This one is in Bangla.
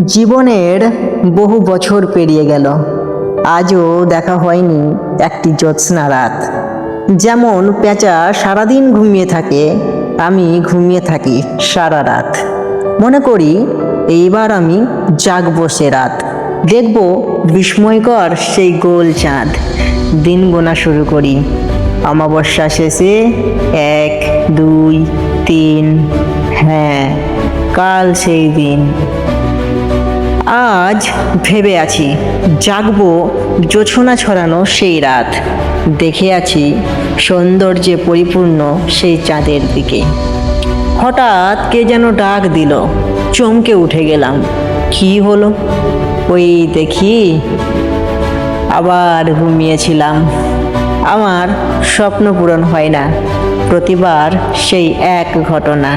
জীবনের বহু বছর পেরিয়ে গেল, আজও দেখা হয়নি একটি জ্যোৎস্না রাত। যেমন পেঁচা সারাদিন ঘুমিয়ে থাকে, আমি ঘুমিয়ে থাকি সারা রাত। মনে করি এইবার আমি জাগবো সে রাত, দেখব বিস্ময়কর সেই গোল চাঁদ। দিন গোনা শুরু করি, অমাবস্যা শেষে 1, 2, 3, হ্যাঁ কাল সেই দিন। আজ ভেবে আছি জাগবো জোছনা ছড়ানো সেই রাত, দেখে আছি সৌন্দর্যে পরিপূর্ণ সেই চাঁদের দিকে। হঠাৎ কে যেন ডাক দিল, চমকে উঠে গেলাম। কি হলো? ওই দেখি, আবার ঘুমিয়েছিলাম। আমার স্বপ্ন পূরণ হয় না, প্রতিবার সেই এক ঘটনা।